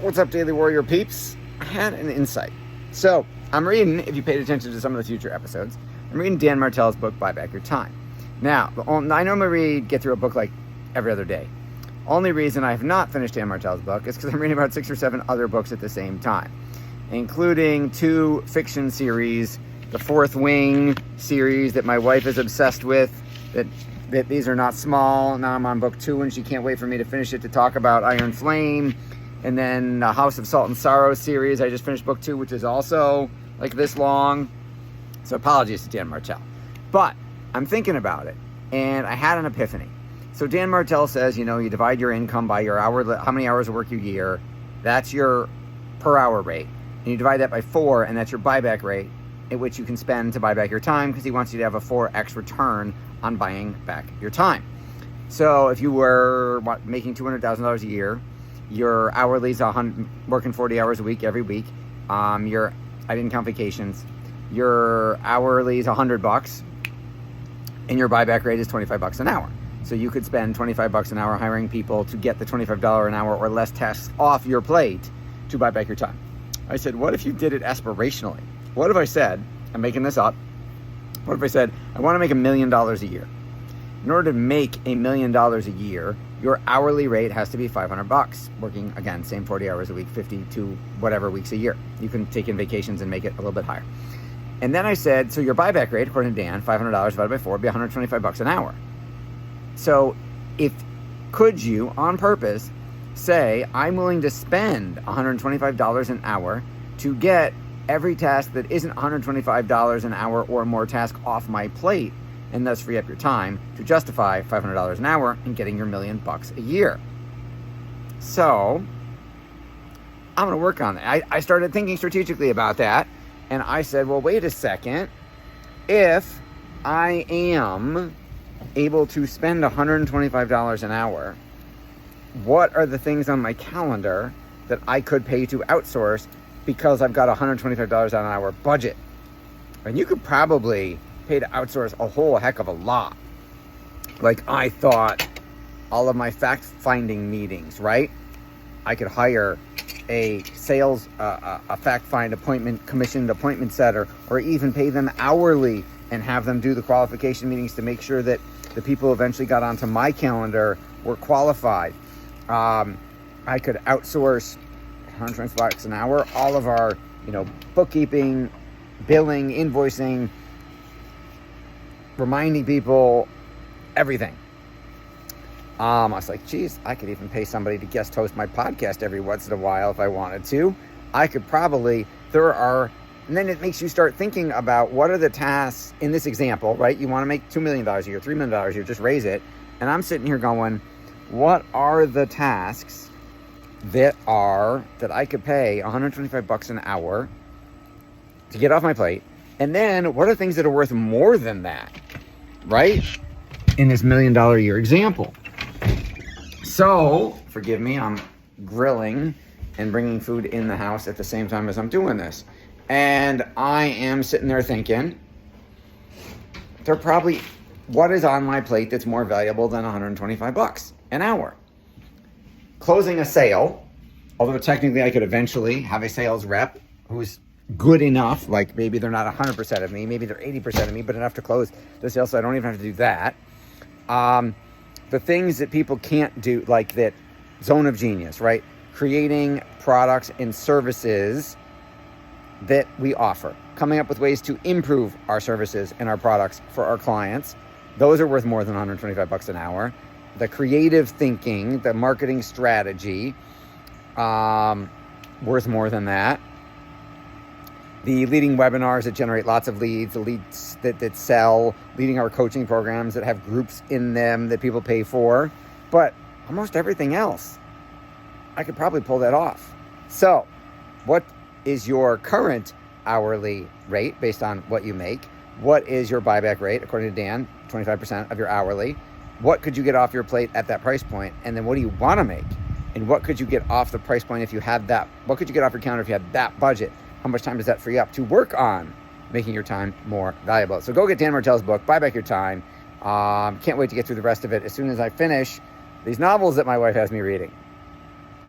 What's up, Daily Warrior peeps? I had an insight. So, I'm reading, if you paid attention to some of the future episodes, I'm reading Dan Martell's book, Buy Back Your Time. Now, I normally get through a book like every other day. Only reason I have not finished Dan Martell's book is because I'm reading about 6 or 7 other books at the same time, including 2 fiction series, the Fourth Wing series that my wife is obsessed with, that these are not small. Now I'm on book 2 and she can't wait for me to finish it to talk about Iron Flame. And then the House of Salt and Sorrow series, I just finished book 2, which is also like this long. So apologies to Dan Martell. But I'm thinking about it, and I had an epiphany. So Dan Martell says, you divide your income by your hour, how many hours of work you year. That's your per hour rate. And you divide that by 4, and that's your buyback rate at which you can spend to buy back your time, because he wants you to have a 4x return on buying back your time. So if you were making $200,000 a year, your hourly is working 40 hours a week every week. I didn't count vacations. Your hourly is $100, and your buyback rate is $25 an hour. So you could spend $25 an hour hiring people to get the $25 an hour or less tasks off your plate to buy back your time. I said, what if you did it aspirationally? What if I said, I'm making this up, what if I said, I want to make $1 million a year? In order to make $1 million a year, your hourly rate has to be $500, working, again, same 40 hours a week, 52 whatever weeks a year. You can take in vacations and make it a little bit higher. And then I said, so your buyback rate, according to Dan, $500 divided by 4 would be $125 an hour. So could you, on purpose, say, I'm willing to spend $125 an hour to get every task that isn't $125 an hour or more task off my plate, and thus free up your time to justify $500 an hour and getting your $1 million a year. So I'm going to work on that. I started thinking strategically about that, and I said, well, wait a second. If I am able to spend $125 an hour, what are the things on my calendar that I could pay to outsource because I've got a $125 an hour budget? And you could probably pay to outsource a whole heck of a lot. Like, I thought all of my fact-finding meetings, right? I could hire a sales, a fact-find appointment, commissioned appointment setter, or even pay them hourly and have them do the qualification meetings to make sure that the people who eventually got onto my calendar were qualified. I could outsource $120 an hour, all of our, bookkeeping, billing, invoicing, reminding people, everything. I was like, geez, I could even pay somebody to guest host my podcast every once in a while if I wanted to. I could probably, and then it makes you start thinking about what are the tasks in this example, right? You want to make $2 million a year, $3 million a year, just raise it. And I'm sitting here going, what are the tasks that I could pay $125 an hour to get off my plate? And then what are things that are worth more than that, right? In this $1 million a year example. So, forgive me, I'm grilling and bringing food in the house at the same time as I'm doing this. And I am sitting there thinking, what is on my plate that's more valuable than $125 an hour? Closing a sale, although technically I could eventually have a sales rep who's good enough, like maybe they're not 100% of me, maybe they're 80% of me, but enough to close the sale so I don't even have to do that. The things that people can't do, like that zone of genius, right? Creating products and services that we offer, coming up with ways to improve our services and our products for our clients. Those are worth more than $125 an hour. The creative thinking, the marketing strategy, worth more than that. The leading webinars that generate lots of leads, the leads that sell, leading our coaching programs that have groups in them that people pay for. But almost everything else, I could probably pull that off. So, what is your current hourly rate based on what you make? What is your buyback rate? According to Dan, 25% of your hourly. What could you get off your plate at that price point? And then what do you want to make? And what could you get off the price point if you had that? What could you get off your calendar if you had that budget? How much time does that free up to work on making your time more valuable? So go get Dan Martell's book, Buy Back Your Time. Can't wait to get through the rest of it as soon as I finish these novels that my wife has me reading.